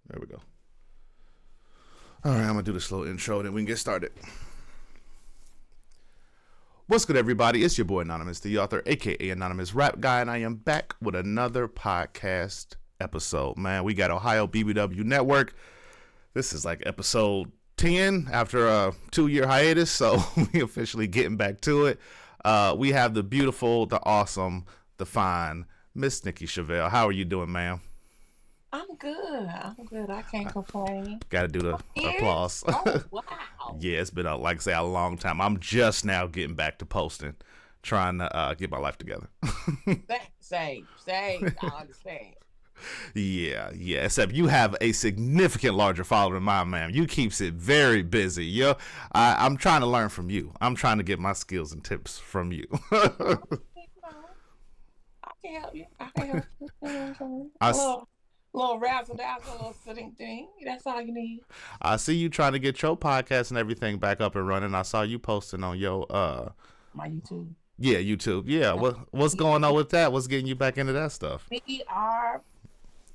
There we go. All right, I'm gonna do the slow intro, then we can get started. What's good, everybody? It's your boy Anonymous, the author, aka Anonymous Rap Guy, and I am back with another podcast episode. Man, we got Ohio BBW Network. This is like episode 10 after a 2-year hiatus, so we officially getting back to it. We have the beautiful, the awesome, the fine Miss Nikki Chevelle. How are you doing, ma'am? I'm good. I can't complain. Got to do the applause. Oh, wow. Yeah, it's been, like I say, a long time. I'm just now getting back to posting, trying to get my life together. Same. I understand. Yeah. Except you have a significant larger following than mine, ma'am. You keeps it very busy. Yo, I'm trying to learn from you. I'm trying to get my skills and tips from you. I can help you. Little razzle dazzle, little sitting thing. That's all you need. I see you trying to get your podcast and everything back up and running. I saw you posting on your my YouTube. Yeah, YouTube. Yeah. What's going on with that? What's getting you back into that stuff? We are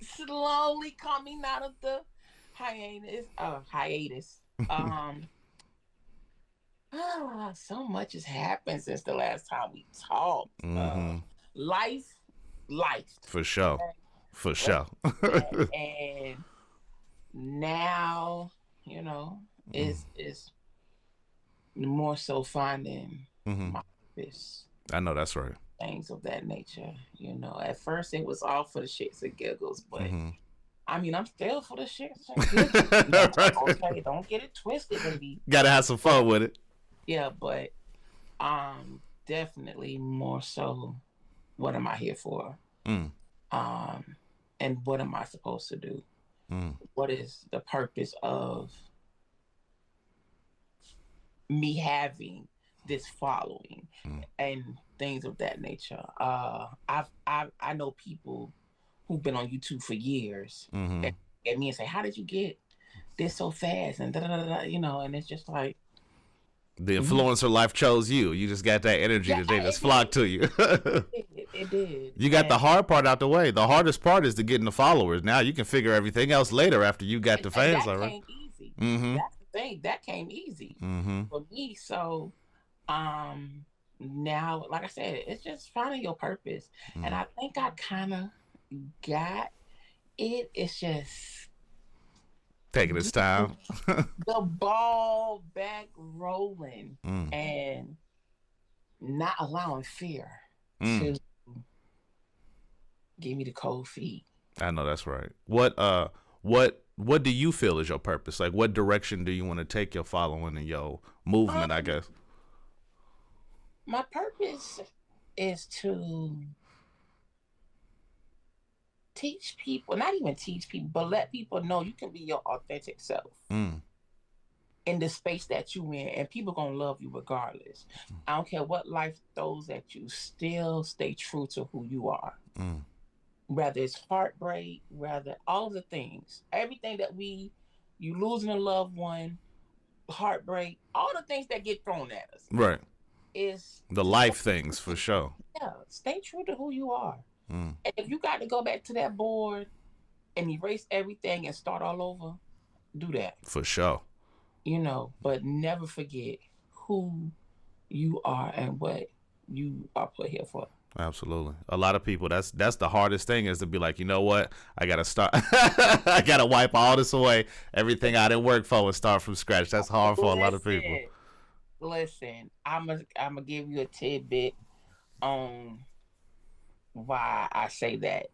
slowly coming out of the hiatus. So much has happened since the last time we talked. Life. For sure. And now, is more so finding my purpose. I know that's right. Things of that nature. At first it was all for the shits and giggles, but I mean, I'm still for the shits and giggles. Okay, don't get it twisted, baby. Gotta have some fun with it. Yeah, but definitely more so, what am I here for? And what am I supposed to do? What is the purpose of me having this following and things of that nature? I know people who've been on YouTube for years that get me and say, "How did you get this so fast?" And and it's just like, the influencer life chose you. You just got that energy that they just flocked to you. It did. You got the hard part out the way. The hardest part is to getting the followers. Now you can figure everything else later after you got the fans. That came easy. That's the thing. That came easy for me. So now, like I said, it's just finding your purpose. And I think I kind of got it. It's just taking its time. The ball back rolling and not allowing fear to give me the cold feet. I know that's right. What do you feel is your purpose? Like, what direction do you want to take your following and your movement, I guess? My purpose is to teach people, not even teach people, but let people know you can be your authentic self in the space that you in, and people gonna love you regardless. I don't care what life throws at you, still stay true to who you are. Whether it's heartbreak, rather all of the things, everything that you losing a loved one, heartbreak, all the things that get thrown at us. Right. Is the life things for sure. Yeah, stay true to who you are. And if you got to go back to that board and erase everything and start all over, do that. For sure. But never forget who you are and what you are put here for. Absolutely. A lot of people, that's the hardest thing, is to be like, you know what? I got to start. I got to wipe all this away. Everything I didn't work for and start from scratch. That's hard for a lot of people. Listen, I'm going to give you a tidbit on why I say that.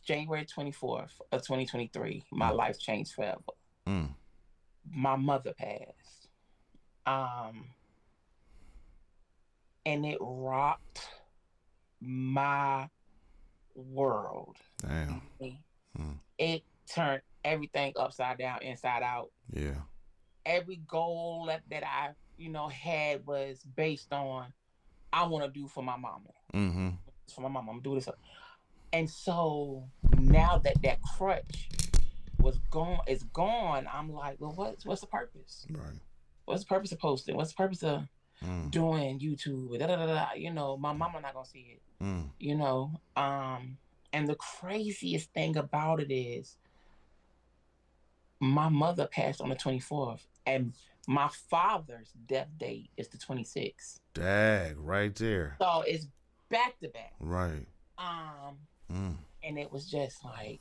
January 24th of 2023, my life changed forever. My mother passed. And it rocked my world. Damn. It turned everything upside down, inside out. Yeah. Every goal that I, had was based on, I want to do for my mama. For my mama, I'm doing this. And so now that crutch is gone, I'm like, well, what's the purpose? Right. What's the purpose of posting? What's the purpose of doing YouTube? My mama not gonna see it. And the craziest thing about it is, my mother passed on the 24th, and my father's death date is the 26th. Dag, right there. So it's back to back. Right. And it was just like,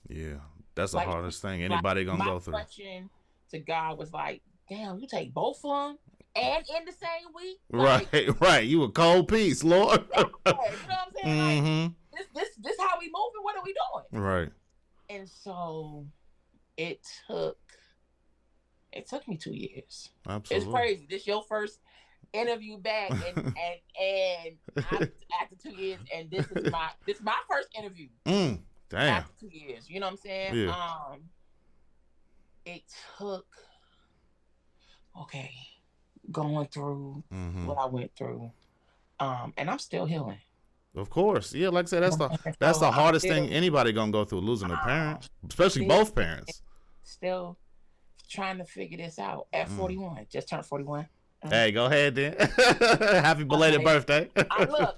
yeah, that's the hardest thing anybody gonna go through. My question to God was like, damn, you take both of them and in the same week? Like, right. You a cold piece, Lord. You know what I'm saying? Like, this how we moving? What are we doing? Right. And so it took me 2 years. Absolutely. It's crazy. This your first interview back, and after 2 years, and this is my first interview. Damn. After 2 years, you know what I'm saying? Yeah. It took going through what I went through, and I'm still healing. Of course, yeah. Like I said, that's the hardest thing anybody gonna go through, losing a parent, especially both parents. Still trying to figure this out at 41. Just turned 41. Hey, go ahead then. Happy belated birthday. I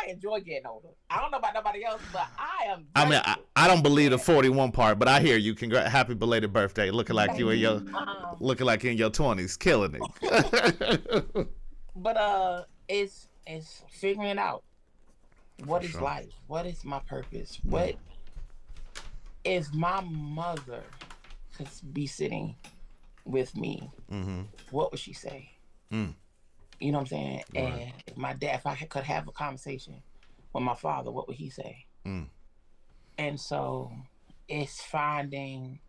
enjoy getting older. I don't know about nobody else, but I am. I don't believe the 41 part, but I hear you. Happy belated birthday. Looking like you in your 20s, killing it. But it's figuring out what is life, what is my purpose, what if my mother could be sitting with me, what would she say? You know what I'm saying? Right. And if my dad, if I could have a conversation with my father, what would he say? And so it's finding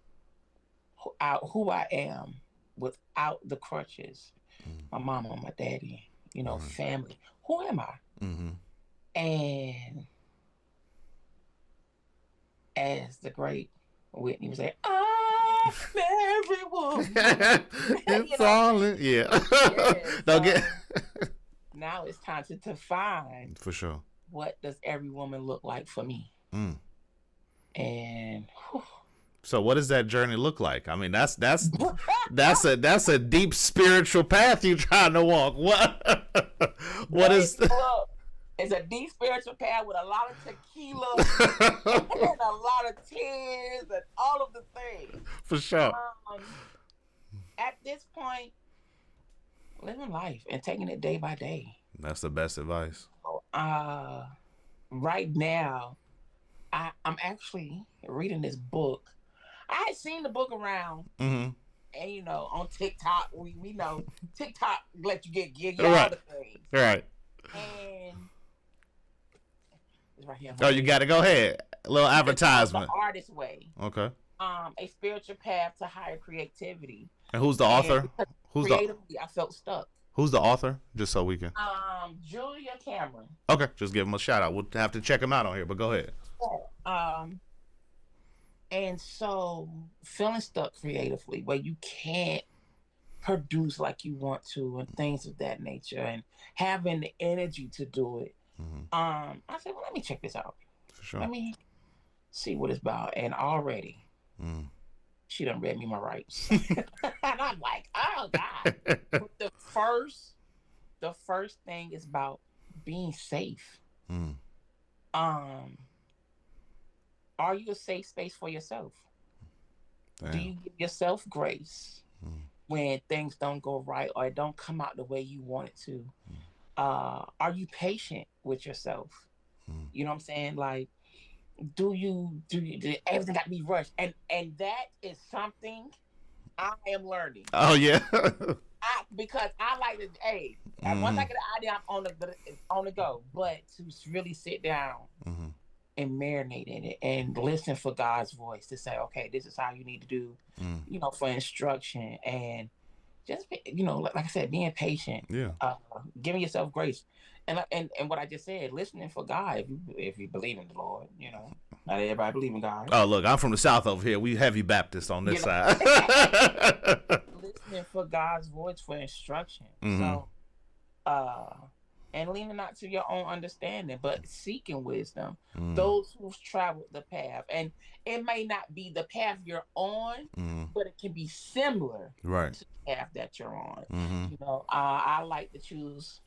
out who I am without the crutches. My mama, my daddy, family. Who am I? And as the great Whitney would say, I'm everyone. It's all in, yeah. Don't get. Now it's time to define. For sure. What does every woman look like for me? And. So what does that journey look like? I mean, that's a deep spiritual path you're trying to walk. What is? It's a deep spiritual path with a lot of tequila and a lot of tears and all of the things. For sure. At this point, living life and taking it day by day. That's the best advice. Right now, I'm actually reading this book. I had seen the book around, and on TikTok, we know TikTok let you get all the things. Right. And it's right here. Oh, you got to go ahead. A little advertisement. The Artist Way. Okay. A spiritual path to higher creativity. And who's the author? Creatively, I felt stuck. Who's the author? Just so we can. Julia Cameron. Okay, just give him a shout out. We'll have to check him out on here, but go ahead. And so feeling stuck creatively where you can't produce like you want to and things of that nature and having the energy to do it. I said, well, let me check this out. For sure. Let me see what it's about. And already she done read me my rights. And I'm like, oh God. the first thing is about being safe. Are you a safe space for yourself? Damn. Do you give yourself grace when things don't go right or it don't come out the way you want it to? Are you patient with yourself? You know what I'm saying? Like, do everything got to be rushed? And that is something I am learning. Oh yeah. Because I like to, once I get an idea, I'm on the go. But to really sit down and marinate in it and listen for God's voice to say, okay, this is how you need to do, for instruction and just, like I said, being patient, giving yourself grace. And what I just said, listening for God, if you believe in the Lord, not everybody believe in God. Oh, look, I'm from the South over here. We heavy Baptist on this side. Listening for God's voice for instruction. So, and leaning not to your own understanding, but seeking wisdom. Those who've traveled the path. And it may not be the path you're on, but it can be similar to the path that you're on. I like to choose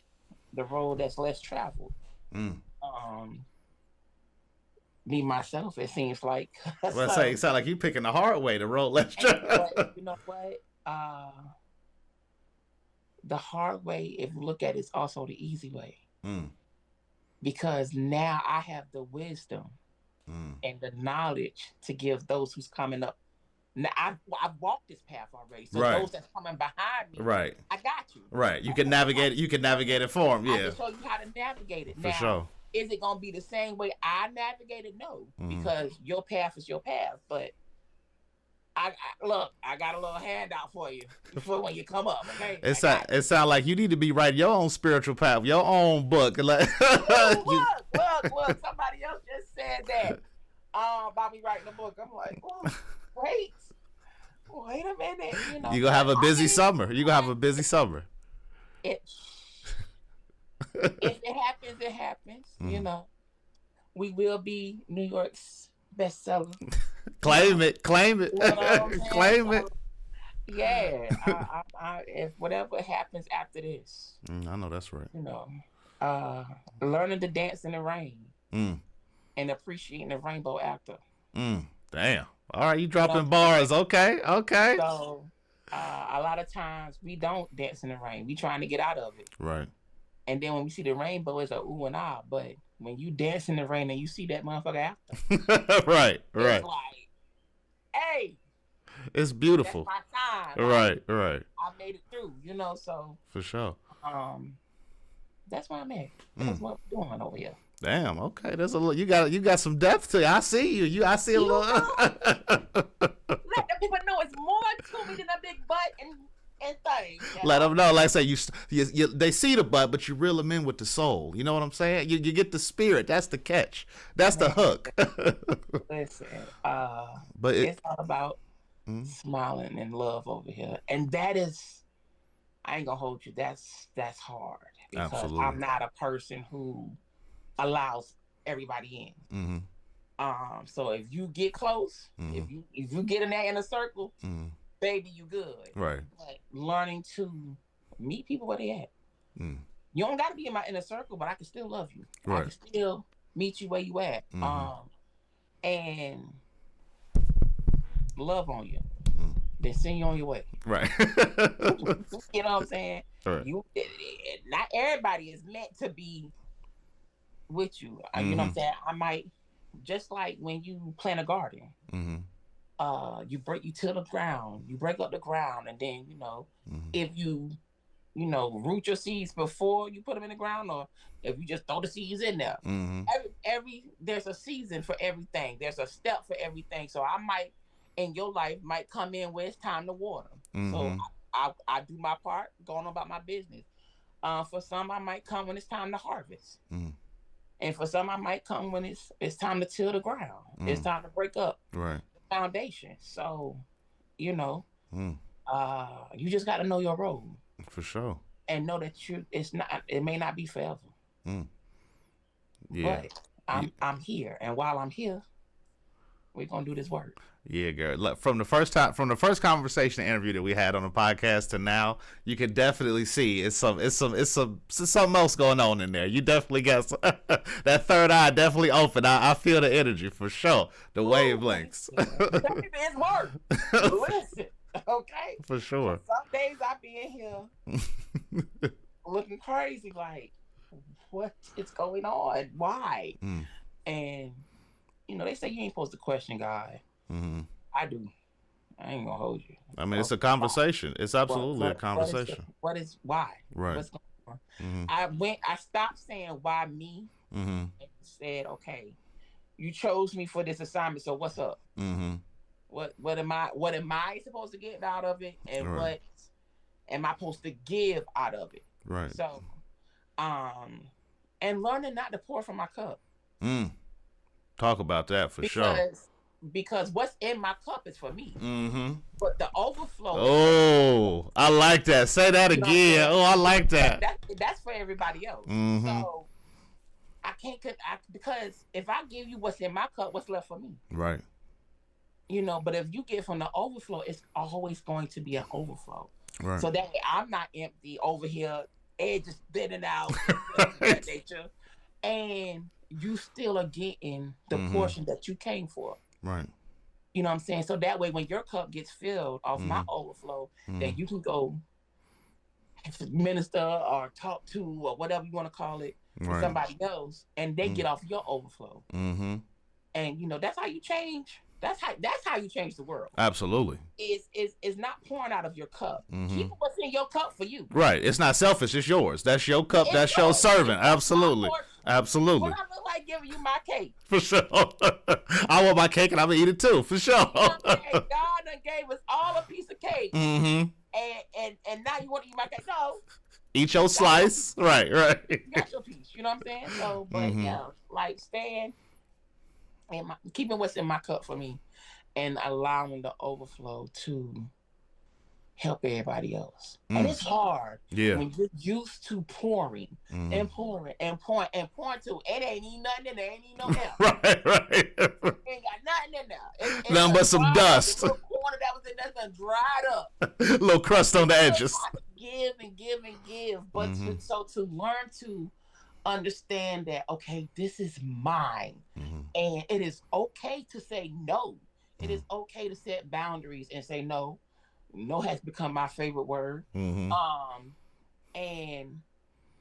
the road that's less traveled. me myself, it seems like. Well, it sounds like you picking the hard way to roll less. But you know what? The hard way, if you look at it, is also the easy way. Because now I have the wisdom and the knowledge to give those who's coming up. Now I've walked this path already, so those that's coming behind me, I got you. Right, you can navigate it. You can navigate it for them. Yeah, I can show you how to navigate it. For now, sure. Is it gonna be the same way I navigate it? No, because your path is your path. But I got a little handout for you before when you come up. Okay. It sounds like you need to be writing your own spiritual path, your own book. Look, somebody else just said that. About me writing a book. I'm like, well, wait a minute. You know, you're gonna have a busy summer. You're gonna have a busy summer. If it happens, it happens. You know, we will be New York's bestseller. Claim it. You know Claim it. Yeah. If whatever happens after this. I know that's right. You know, learning to dance in the rain and appreciating the rainbow after. Damn. All right, you dropping bars. Okay. So, a lot of times we don't dance in the rain. We trying to get out of it. Right. And then when we see the rainbow, it's a ooh and ah. But when you dance in the rain and you see that motherfucker after. Right. It's like, hey. It's beautiful. That's my time. Right. I made it through, you know, so. For sure. That's why I'm at. That's what I'm doing over here. Damn. Okay. There's a little. You got some depth to you. I see you. I see a little. Let the people know it's more to me than a big butt and things. Let them know. Like I say, you they see the butt, but you reel them in with the soul. You know what I'm saying? You get the spirit. That's the catch. That's the hook. Listen. But it's all about smiling and love over here, and that is. I ain't gonna hold you. That's hard because Absolutely. I'm not a person who allows everybody in. So if you get close, if you get in that inner circle, baby, you good. Right. But learning to meet people where they at. You don't got to be in my inner circle, but I can still love you. Right. I can still meet you where you at. And love on you. Then send you on your way. Right. You know what I'm saying? Right. Not everybody is meant to be with you. You know what I'm saying? I might, just like when you plant a garden, you till the ground, you break up the ground, and then, you know, if you root your seeds before you put them in the ground, or if you just throw the seeds in there, there's a season for everything. There's a step for everything. So I might, in your life, might come in where it's time to water. So I do my part, going about my business. For some, I might come when it's time to harvest. And for some, I might come when it's time to till the ground. It's time to break up the foundation. So, you know, you just got to know your role. For sure. And know that it may not be forever. Yeah. But I'm here, and while I'm here, we're gonna do this work. Yeah, girl. From the first conversation interview that we had on the podcast to now, you can definitely see it's something else going on in there. You definitely got that third eye definitely open. I feel the energy for sure. The wavelengths. It's work. Listen, okay. For sure. Some days I be in here looking crazy, like, what is going on? Why? And you know, they say you ain't supposed to question God. I do. I ain't gonna hold you. I mean, it's a conversation. It's absolutely a conversation. Why? Right. What's going on? I stopped saying why me and said, okay, you chose me for this assignment, so what's up? What am I supposed to get out of it, and what am I supposed to give out of it? Right. So and learning not to pour from my cup. Talk about that for sure. Because what's in my cup is for me. But the overflow. Oh, I like that. Say that again. Oh, I like that. That's for everybody else. So I can't, because if I give you what's in my cup, what's left for me? Right. You know, but if you get from the overflow, it's always going to be an overflow. Right. So that I'm not empty over here, edges thinning out, that nature. And you still are getting the portion that you came for. Right. You know what I'm saying? So that way, when your cup gets filled off my overflow, then you can go minister or talk to or whatever you want to call it to somebody else, and they get off your overflow. And you know, that's how you change. That's how you change the world. Absolutely. Is not pouring out of your cup. Keep what's in your cup for you. Right. It's not selfish. It's yours. That's your cup. That's your servant. Absolutely. Absolutely. What I look like giving you my cake. For sure. I want my cake and I'm gonna eat it too. For sure. You know what I'm God done gave us all a piece of cake. And now you want to eat my cake? No. Eat your slice. Right. You got your piece. You know what I'm saying? So, but yeah, like staying and keeping what's in my cup for me, and allowing the overflow to help everybody else. And it's hard when you're used to pouring and pouring and pouring and pouring to it ain't even nothing in there, ain't even no help. Right. Ain't got nothing in there. Nothing but some dust. The little corner that was in there done dried up. Little crust on the edges. Give and give and give. But to learn to understand that, okay, this is mine. And it is okay to say no. It is okay to set boundaries and say no. No has become my favorite word. And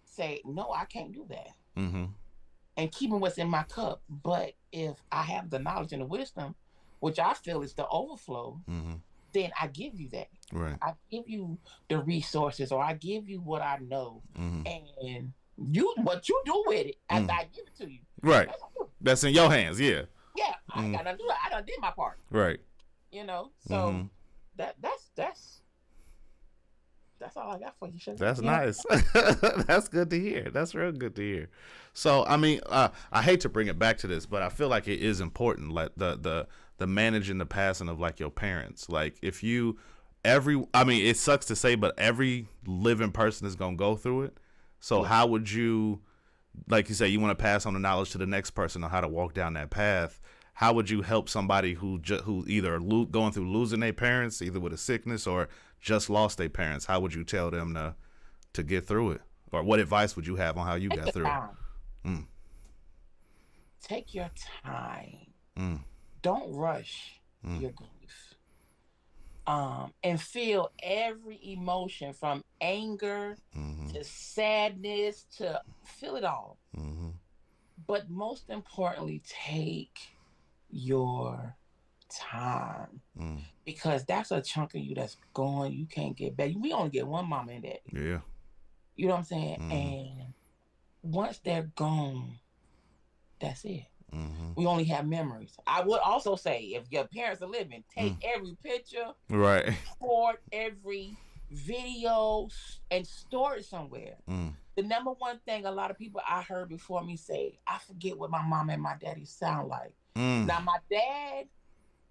say, no, I can't do that. And keeping what's in my cup. But if I have the knowledge and the wisdom, which I feel is the overflow, then I give you that. Right. I give you the resources, or I give you what I know. And what you do with it after I give it to you. Right. That's in your hands, yeah. Yeah, I ain't got nothing to do. I done did my part. Right. You know, so that's all I got for you, Sugar. That's nice. That's good to hear. That's real good to hear. So, I mean, I hate to bring it back to this, but I feel like it is important, like the managing the passing of like your parents. Like if I mean, it sucks to say, but every living person is gonna go through it. So how would you, like you say, you want to pass on the knowledge to the next person on how to walk down that path? How would you help somebody who either going through losing their parents, either with a sickness or just lost their parents? How would you tell them to get through it? Or what advice would you have on how you got through it? Take your time. Don't rush your grief. And feel every emotion from anger to sadness to feel it all. But most importantly, take your time, because that's a chunk of you that's gone. You can't get back. We only get one mama and daddy. Yeah. You know what I'm saying? And once they're gone, that's it. We only have memories. I would also say, if your parents are living, take every picture, right, record every video, and store it somewhere. The number one thing a lot of people I heard before me say, I forget what my mom and my daddy sound like. Now, my dad,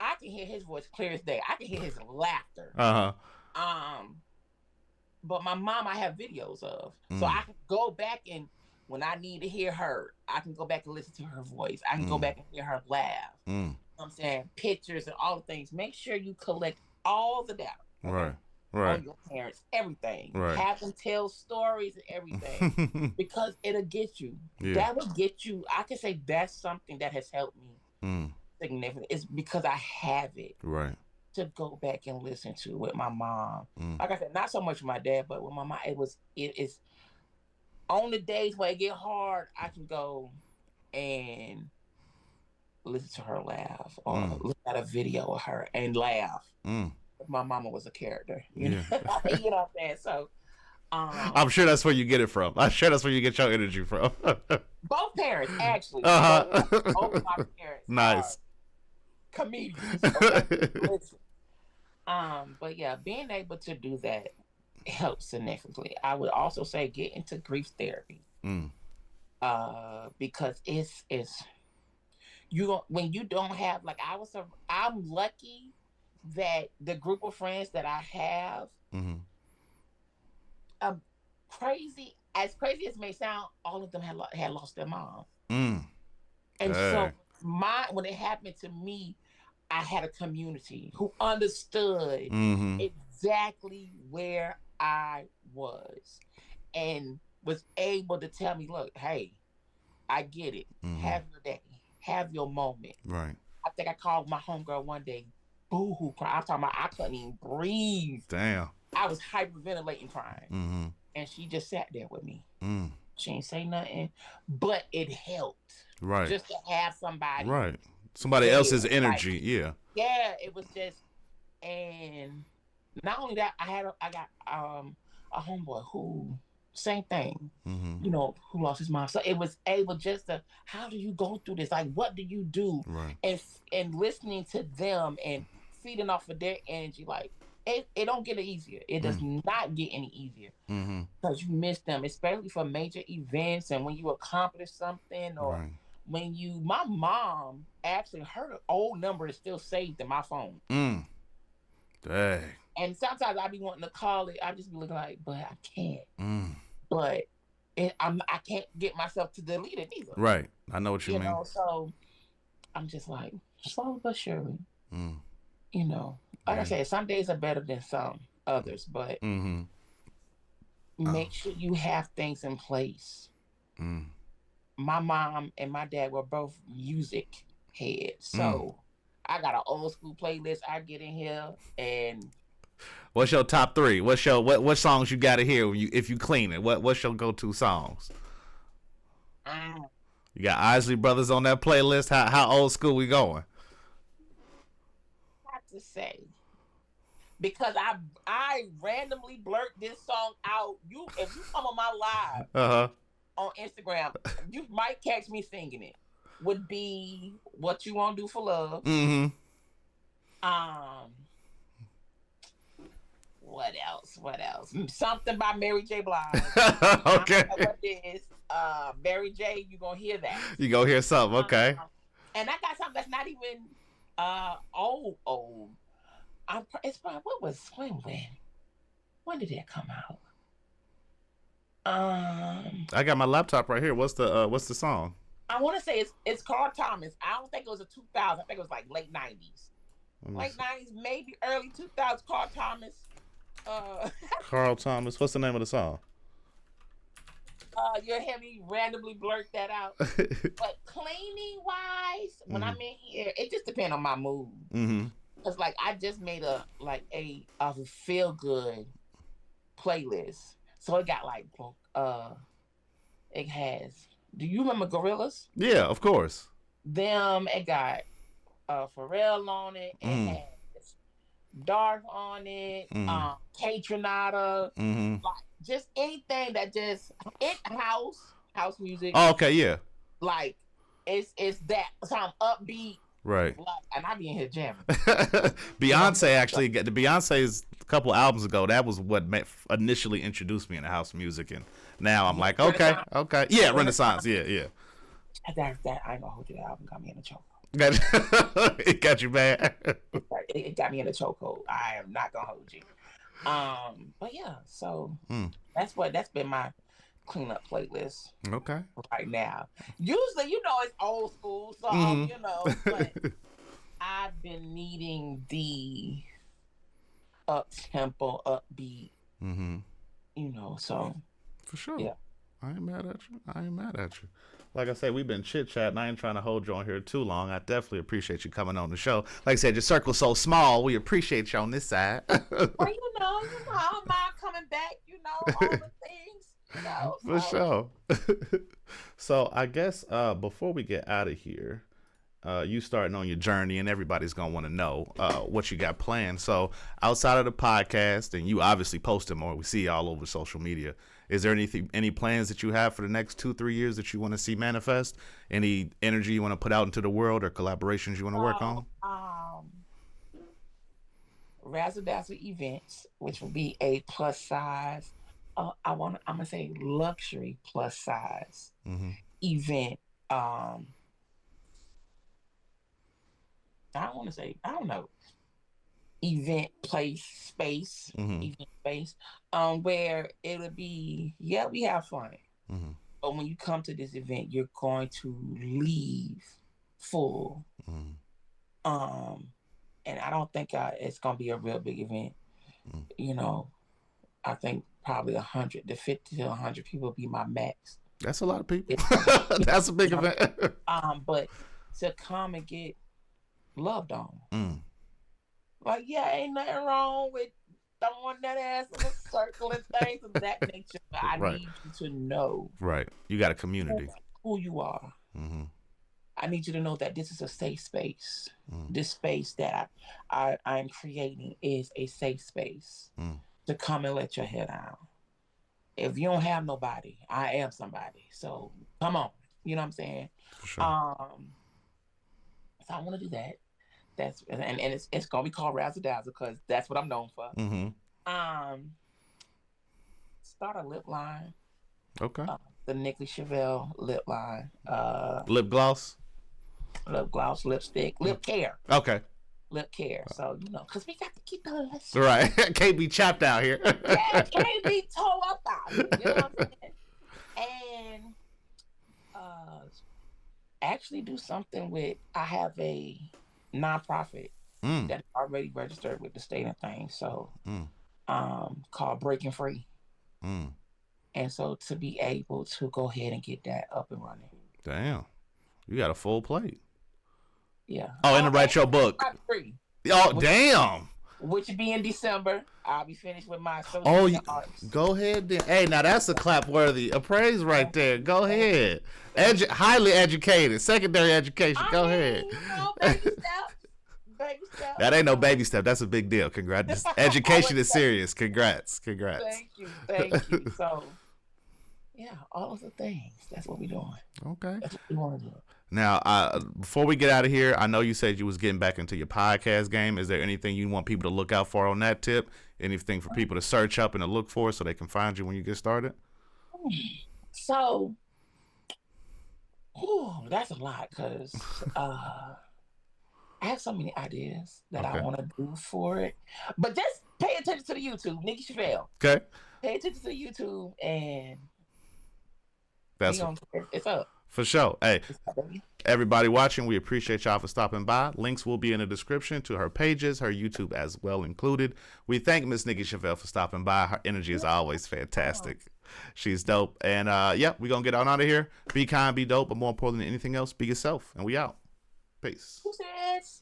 I can hear his voice clear as day. I can hear his laughter. But my mom, I have videos of. So I can go back, and when I need to hear her, I can go back and listen to her voice. I can go back and hear her laugh. You know what I'm saying? Pictures and all the things. Make sure you collect all the data. Okay? Right. On your parents, everything. Right. Have them tell stories and everything. Because it'll get you. Yeah. That will get you. I can say that's something that has helped me significantly. It's because I have it. Right. To go back and listen to with my mom. Like I said, not so much with my dad, but with my mom, it's on the days where it get hard, I can go and listen to her laugh, or look at a video of her and laugh. My mama was a character. You know what I'm saying? So I'm sure that's where you get it from. I'm sure that's where you get your energy from. Both parents, actually. Both my parents. Nice. Comedians. But yeah, being able to do that helps significantly. I would also say get into grief therapy. Because it's when you don't have, like, I'm lucky that the group of friends that I have, crazy as it may sound, all of them had lost their mom. And so when it happened to me, I had a community who understood exactly where I was and was able to tell me, look, hey, I get it. Have your day. Have your moment. Right. I think I called my homegirl one day, boo-hoo crying. I'm talking about I couldn't even breathe. Damn. I was hyperventilating crying. And she just sat there with me. She ain't say nothing, but it helped. Right. Just to have somebody. Right. Somebody else's energy. Like, yeah. Yeah, it was just, and not only that, I got a homeboy who, same thing, you know, who lost his mom. So it was able just to, how do you go through this? Like, what do you do? Right. And listening to them and feeding off of their energy, like, it don't get easier. It does not get any easier because you miss them, especially for major events and when you accomplish something or when you. My mom actually, her old number is still saved in my phone. Dang. And sometimes I be wanting to call it. I just be looking like, but I can't. But I can't get myself to delete it either. Right. I know what you mean. Know, so I'm just like, slowly but surely. You know. Like I said, some days are better than some others, but make sure you have things in place. My mom and my dad were both music heads, so I got an old school playlist. I get in here and. What's your top three? What songs you gotta hear if you clean it? What's your go-to songs? You got Isley Brothers on that playlist. How old school we going? I have to say. Because I randomly blurt this song out. If you come on my live on Instagram, you might catch me singing it. Would be What You Won't Do for Love. What else? Something by Mary J. Blige. Okay. I don't know what it is. Mary J. You gonna hear that? You gonna hear something? Okay. And I got something that's not even old. It's probably when did it come out? I got my laptop right here. What's the song? I want to say it's Carl Thomas. I don't think it was a 2000. I think it was like late 90s. Late 90s, maybe early 2000s. Carl Thomas. Carl Thomas. What's the name of the song? You'll hear me randomly blurt that out. But cleaning wise, when I'm in here, it just depends on my mood. Cause like I just made a feel good playlist, so it got like it has. Do you remember Gorillas? Yeah, of course. Them. It got Pharrell on it. It has Dark on it. K Tronada. Like just anything that just house music. Oh, okay, yeah. Like it's that some upbeat. Right. And I be in here jamming. Beyonce actually, the Beyonce's couple albums ago, that was what initially introduced me into house music, and now I'm like, okay, yeah, Renaissance, yeah. That I ain't gonna hold you. That album got me in a chokehold. It got you bad. It got me in a chokehold. I am not gonna hold you. But yeah, so that's been my cleanup playlist. Okay. Right now, usually it's old school songs, but I've been needing the up tempo, upbeat. So for sure. Yeah. I ain't mad at you. Like I said, we've been chit-chatting. I ain't trying to hold you on here too long. I definitely appreciate you coming on the show. Like I said, your circle's so small. We appreciate you on this side. Well, I don't mind coming back, all the things. For sure. So I guess before we get out of here, you starting on your journey, and everybody's gonna want to know what you got planned. So outside of the podcast, and you obviously post it more, we see you all over social media. Is there any plans that you have for the next 2-3 years that you want to see manifest? Any energy you want to put out into the world, or collaborations you want to work on? Razzle Dazzle Events, which will be a plus size. I'm gonna say luxury plus size event. I don't know. Event space, where it'll be, we have fun. But when you come to this event, you're going to leave full. And I don't think it's gonna be a real big event. I think probably 150 to 100 people will be my max. That's a lot of people. It's, That's a big event. but to come and get loved on. Mm. Like, yeah, ain't nothing wrong with throwing that ass in a circle and things of that nature. But I Right. need you to know. Right. You got a community. Who you are. Mm-hmm. I need you to know that this is a safe space. This space that I'm creating is a safe space to come and let your hair down. If you don't have nobody, I am somebody. So come on. You know what I'm saying? For sure. So I want to do that. That's and it's gonna be called Razzle Dazzle because that's what I'm known for. Mm-hmm. Start a lip line. Okay. The Nikkei Chevelle lip line. Lip gloss. Lip gloss, lipstick, lip care. Okay. Lip care. So, you know, because we got to keep the list. Right. Can't be chopped out here. Yeah, can't be tore up out here. You know what I'm saying? And actually do something with, I have a nonprofit that's already registered with the state and things. So, called Breaking Free. And so to be able to go ahead and get that up and running. Damn. You got a full plate. Yeah. Oh, and to write your book. Oh, damn. Which be in December. I'll be finished with my arts. Go ahead then. Hey, now that's a clap worthy appraise right there. Go ahead. Highly educated. Secondary education. Go ahead. You know, baby steps. Baby steps. That ain't no baby step. That's a big deal. Congrats. Education is serious. Congrats. Thank you. So, yeah, all of the things. That's what we're doing. Okay. That's what we want to do. Now, before we get out of here, I know you said you was getting back into your podcast game. Is there anything you want people to look out for on that tip? Anything for people to search up and to look for so they can find you when you get started? So, that's a lot because I have so many ideas that I want to do for it. But just pay attention to the YouTube, Nikkei Chevelle. Okay. Pay attention to the YouTube and it's up. For sure. Hey, everybody watching, we appreciate y'all for stopping by. Links will be in the description to her pages, her YouTube as well included. We thank Miss Nikkei Chevelle for stopping by. Her energy is always fantastic. She's dope. And we're going to get on out of here. Be kind, be dope, but more important than anything else, be yourself. And we out. Peace. Who says?